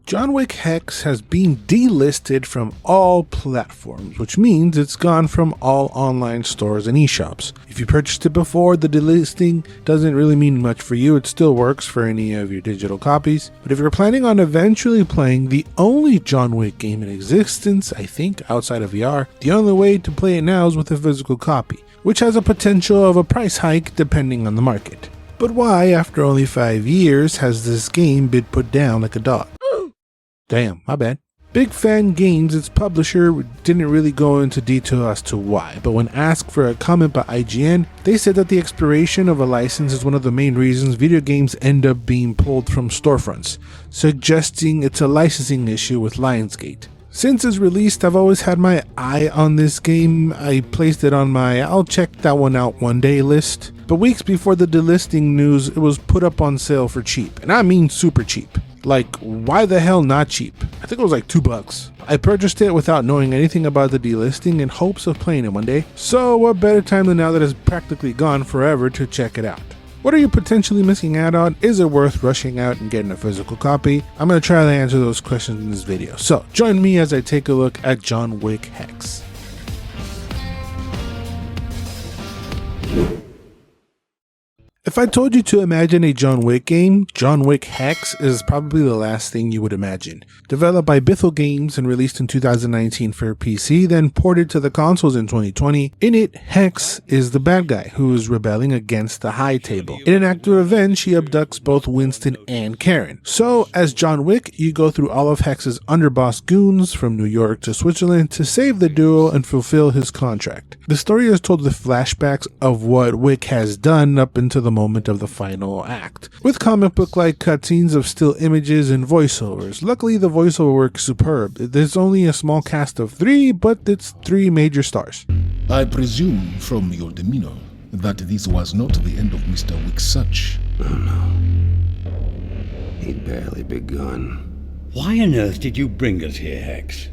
John Wick Hex has been delisted from all platforms, which means it's gone from all online stores and eShops. If you purchased it before, the delisting doesn't really mean much for you. It still works for any of your digital copies. But if you're planning on eventually playing the only John Wick game in existence, I think, outside of VR, the only way to play it now is with a physical copy, which has a potential of a price hike depending on the market. But why, after only 5 years, has this game been put down like a dog? Damn, my bad. Big Fan Games, its publisher, didn't really go into detail as to why, but when asked for a comment by IGN, they said that the expiration of a license is one of the main reasons video games end up being pulled from storefronts, suggesting it's a licensing issue with Lionsgate. Since its release, I've always had my eye on this game. I placed it on my I'll check that one out one day list, but weeks before the delisting news, it was put up on sale for cheap, and I mean super cheap. Like, why the hell not cheap? I think it was like $2. I purchased it without knowing anything about the delisting in hopes of playing it one day, so what better time than now that it's practically gone forever to check it out. What are you potentially missing out on? Is it worth rushing out and getting a physical copy? I'm going to try to answer those questions in this video, so join me as I take a look at John Wick Hex. If I told you to imagine a John Wick game, John Wick Hex is probably the last thing you would imagine. Developed by Bithell Games and released in 2019 for PC, then ported to the consoles in 2020, in it, Hex is the bad guy who is rebelling against the High Table. In an act of revenge, he abducts both Winston and Karen. So, as John Wick, you go through all of Hex's underboss goons from New York to Switzerland to save the duo and fulfill his contract. The story is told with flashbacks of what Wick has done up until the moment of the final act, with comic book-like cutscenes of still images and voiceovers. Luckily, the voiceover work is superb. There's only a small cast of 3, but it's 3 major stars. I presume from your demeanor that this was not the end of Mr. Wick's search. Oh no. He'd barely begun. Why on earth did you bring us here, Hex?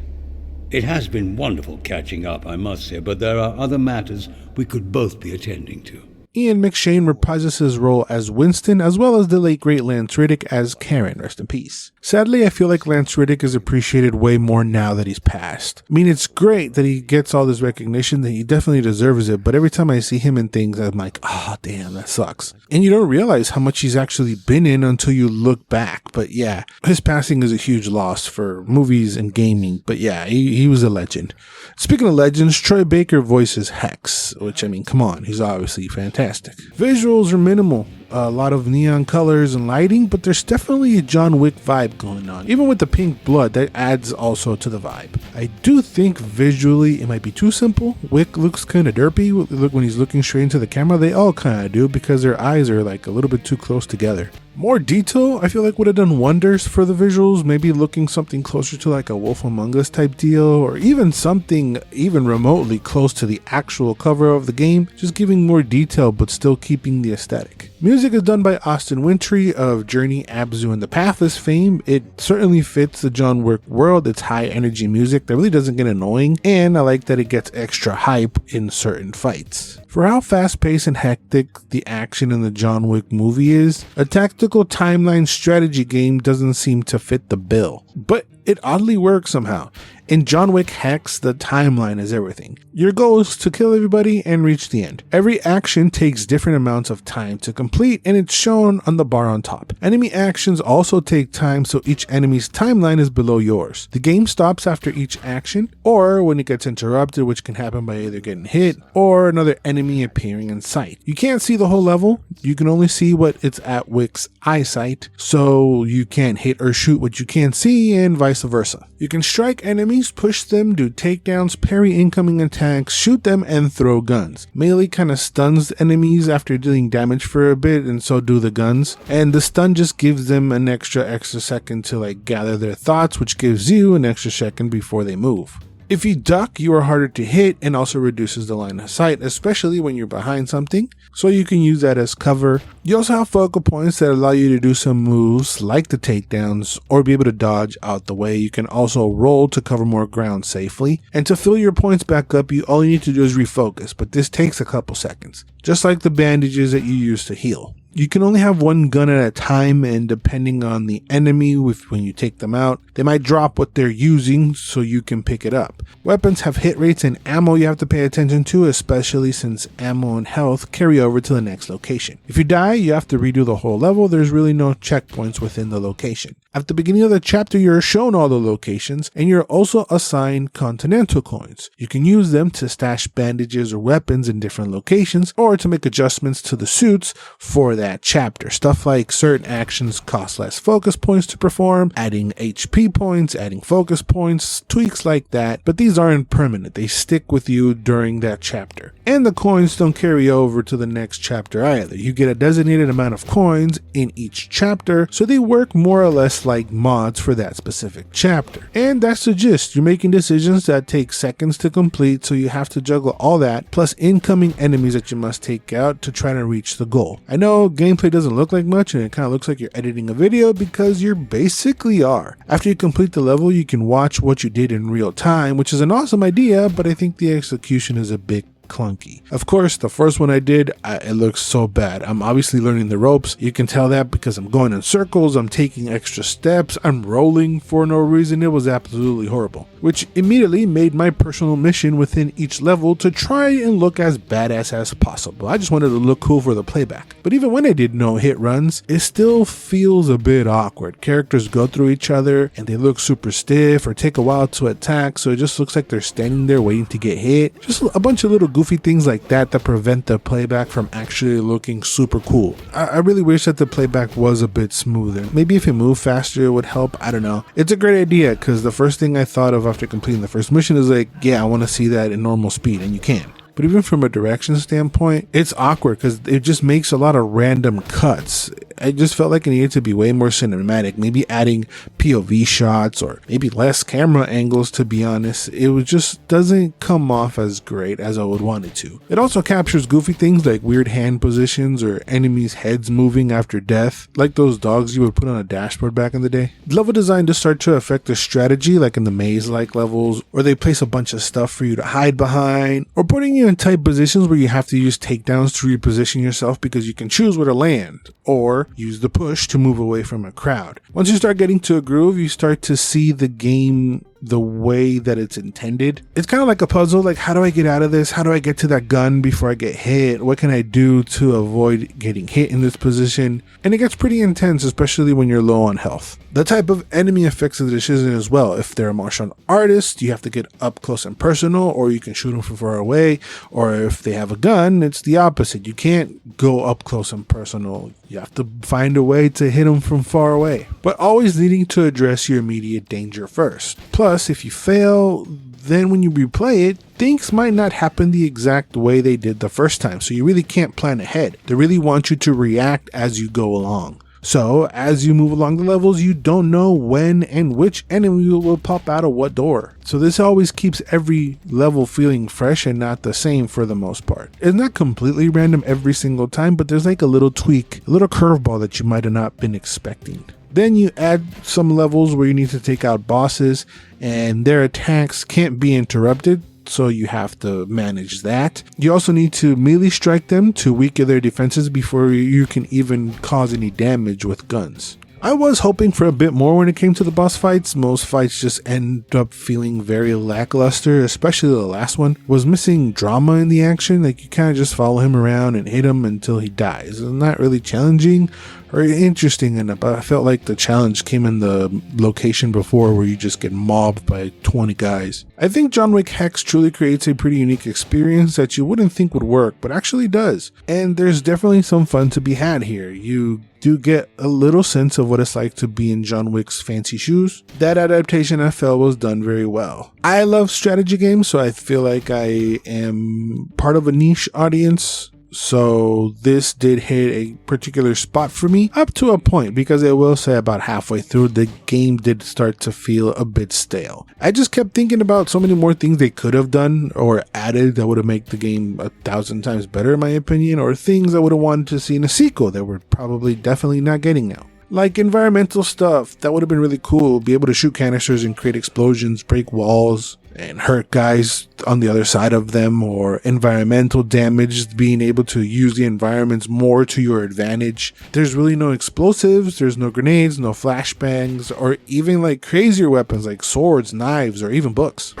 It has been wonderful catching up, I must say, but there are other matters we could both be attending to. Ian McShane reprises his role as Winston, as well as the late great Lance Reddick as Karen, rest in peace. Sadly, I feel like Lance Reddick is appreciated way more now that he's passed. I mean, it's great that he gets all this recognition, that he definitely deserves it, but every time I see him in things, I'm like, oh damn, that sucks. And you don't realize how much he's actually been in until you look back, but yeah, his passing is a huge loss for movies and gaming, but yeah, he was a legend. Speaking of legends, Troy Baker voices Hex, which, I mean, come on, he's obviously fantastic. Visuals are minimal, a lot of neon colors and lighting, but there's definitely a John Wick vibe going on. Even with the pink blood, that adds also to the vibe. I do think visually it might be too simple. Wick looks kind of derpy when he's looking straight into the camera. They all kind of do because their eyes are like a little bit too close together. More detail, I feel like would have done wonders for the visuals, maybe looking something closer to like a Wolf Among Us type deal, or even something even remotely close to the actual cover of the game, just giving more detail but still keeping the aesthetic. Music is done by Austin Wintry of Journey, Abzu, and The Pathless fame. It certainly fits the John Wick world. It's high energy music that really doesn't get annoying, and I like that it gets extra hype in certain fights. For how fast-paced and hectic the action in the John Wick movie is, a tactical timeline strategy game doesn't seem to fit the bill. But it oddly works somehow. In John Wick Hex, the timeline is everything. Your goal is to kill everybody and reach the end. Every action takes different amounts of time to complete, and it's shown on the bar on top. Enemy actions also take time, so each enemy's timeline is below yours. The game stops after each action, or when it gets interrupted, which can happen by either getting hit or another enemy appearing in sight. You can't see the whole level. You can only see what it's at Wick's eyesight, so you can't hit or shoot what you can't see, and vice versa. You can strike enemies, push them, do takedowns, parry incoming attacks, shoot them, and throw guns. Melee kind of stuns enemies after dealing damage for a bit, and so do the guns. And the stun just gives them an extra second to like gather their thoughts, which gives you an extra second before they move. If you duck, you are harder to hit and also reduces the line of sight, especially when you're behind something, so you can use that as cover. You also have focal points that allow you to do some moves like the takedowns or be able to dodge out the way. You can also roll to cover more ground safely, and to fill your points back up, all you need to do is refocus, but this takes a couple seconds, just like the bandages that you use to heal. You can only have one gun at a time, and depending on the enemy, when you take them out, they might drop what they're using so you can pick it up. Weapons have hit rates and ammo you have to pay attention to, especially since ammo and health carry over to the next location. If you die, you have to redo the whole level. There's really no checkpoints within the location. At the beginning of the chapter, you're shown all the locations, and you're also assigned Continental coins. You can use them to stash bandages or weapons in different locations, or to make adjustments to the suits for that chapter. Stuff like certain actions cost less focus points to perform, adding HP points, adding focus points, tweaks like that, but these aren't permanent. They stick with you during that chapter. And the coins don't carry over to the next chapter either. You get a designated amount of coins in each chapter, so they work more or less like mods for that specific chapter. And that's the gist. You're making decisions that take seconds to complete, so you have to juggle all that, plus incoming enemies that you must take out to try to reach the goal. I know gameplay doesn't look like much, and it kind of looks like you're editing a video, because you basically are. After you complete the level, you can watch what you did in real time, which is an awesome idea, but I think the execution is a bit clunky. Of course, the first one I did, it looks so bad. I'm obviously learning the ropes. You can tell that because I'm going in circles, I'm taking extra steps, I'm rolling for no reason. It was absolutely horrible, which immediately made my personal mission within each level to try and look as badass as possible. I just wanted to look cool for the playback. But even when I did no hit runs, it still feels a bit awkward. Characters go through each other and they look super stiff or take a while to attack, so it just looks like they're standing there waiting to get hit. Just a bunch of little goofy things like that prevent the playback from actually looking super cool. I really wish that the playback was a bit smoother. Maybe if it moved faster it would help. I don't know. It's a great idea, because the first thing I thought of after completing the first mission is like, yeah, I want to see that in normal speed, and you can. But even from a direction standpoint, it's awkward because it just makes a lot of random cuts. I just felt like it needed to be way more cinematic, maybe adding POV shots or maybe less camera angles, to be honest. It just doesn't come off as great as I would want it to. It also captures goofy things like weird hand positions or enemies' heads moving after death, like those dogs you would put on a dashboard back in the day. Level design does start to affect the strategy, like in the maze-like levels, or they place a bunch of stuff for you to hide behind, or putting you in tight positions where you have to use takedowns to reposition yourself because you can choose where to land, or use the push to move away from a crowd. Once you start getting to a groove, you start to see the game the way that it's intended. It's kind of like a puzzle, like how do I get out of this? How do I get to that gun before I get hit? What can I do to avoid getting hit in this position? And it gets pretty intense, especially when you're low on health. The type of enemy affects the decision as well. If they're a martial artist, you have to get up close and personal, or you can shoot them from far away. Or if they have a gun, it's the opposite. You can't go up close and personal. You have to find a way to hit them from far away, but always needing to address your immediate danger first. Plus, if you fail, then when you replay it, things might not happen the exact way they did the first time, so you really can't plan ahead. They really want you to react as you go along. So, as you move along the levels, you don't know when and which enemy will pop out of what door. So this always keeps every level feeling fresh and not the same for the most part. It's not completely random every single time, but there's like a little tweak, a little curveball that you might have not been expecting. Then you add some levels where you need to take out bosses and their attacks can't be interrupted, so you have to manage that. You also need to melee strike them to weaken their defenses before you can even cause any damage with guns. I was hoping for a bit more when it came to the boss fights. Most fights just end up feeling very lackluster, especially the last one. Was missing drama in the action, like you kind of just follow him around and hit him until he dies. It's not really challenging or interesting enough. I felt like the challenge came in the location before where you just get mobbed by 20 guys. I think John Wick Hex truly creates a pretty unique experience that you wouldn't think would work, but actually does. And there's definitely some fun to be had here. You do get a little sense of what it's like to be in John Wick's fancy shoes. That adaptation I felt was done very well. I love strategy games, so I feel like I am part of a niche audience. So this did hit a particular spot for me up to a point, because I will say about halfway through the game did start to feel a bit stale. I just kept thinking about so many more things they could have done or added that would have made the game 1,000 times better in my opinion, or things I would have wanted to see in a sequel that we're probably definitely not getting now. Like environmental stuff, that would have been really cool. Be able to shoot canisters and create explosions, break walls, and hurt guys on the other side of them, or environmental damage, being able to use the environments more to your advantage. There's really no explosives, there's no grenades, no flashbangs, or even like crazier weapons like swords, knives, or even books.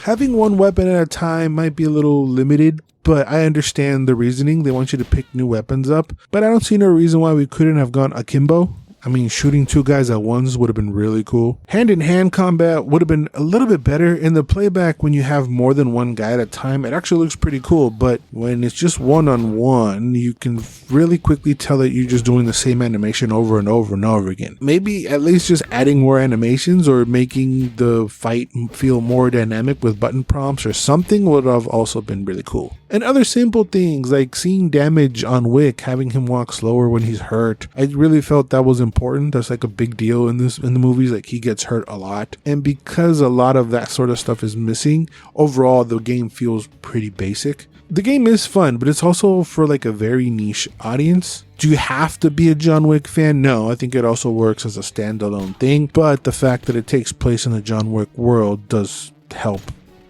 Having one weapon at a time might be a little limited, but I understand the reasoning. They want you to pick new weapons up, but I don't see no reason why we couldn't have gone akimbo. I mean, shooting two guys at once would have been really cool. Hand-in-hand combat would have been a little bit better. In the playback, when you have more than one guy at a time, it actually looks pretty cool. But when it's just one-on-one, you can really quickly tell that you're just doing the same animation over and over and over again. Maybe at least just adding more animations or making the fight feel more dynamic with button prompts or something would have also been really cool. And other simple things like seeing damage on Wick, having him walk slower when he's hurt. I really felt that was important. That's like a big deal in the movies. Like, he gets hurt a lot, and because a lot of that sort of stuff is missing, overall the game feels pretty basic. The game is fun, but it's also for like a very niche audience. Do you have to be a John Wick fan? No, I think it also works as a standalone thing, but the fact that it takes place in the John Wick world does help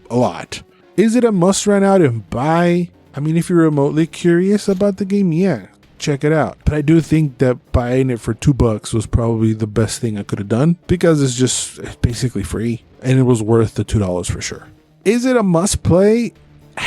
a lot. Is it a must run out and buy? I mean, if you're remotely curious about the game, yeah, check it out. But I do think that buying it for $2 was probably the best thing I could have done, because it's basically free and it was worth the $2 for sure. Is it a must play?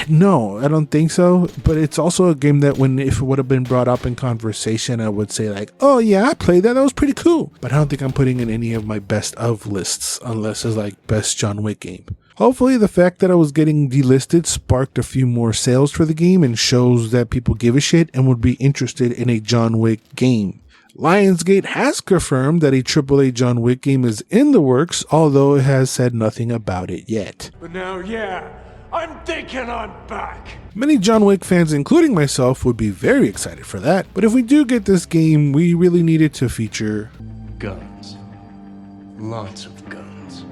No, I don't think so. But it's also a game that if it would have been brought up in conversation, I would say like, oh yeah, I played that. That was pretty cool. But I don't think I'm putting in any of my best of lists unless it's like best John Wick game. Hopefully the fact that I was getting delisted sparked a few more sales for the game and shows that people give a shit and would be interested in a John Wick game. Lionsgate has confirmed that a AAA John Wick game is in the works, although it has said nothing about it yet. But now, yeah, I'm thinking I'm back. Many John Wick fans, including myself, would be very excited for that. But if we do get this game, we really need it to feature Guns. Lots of guns.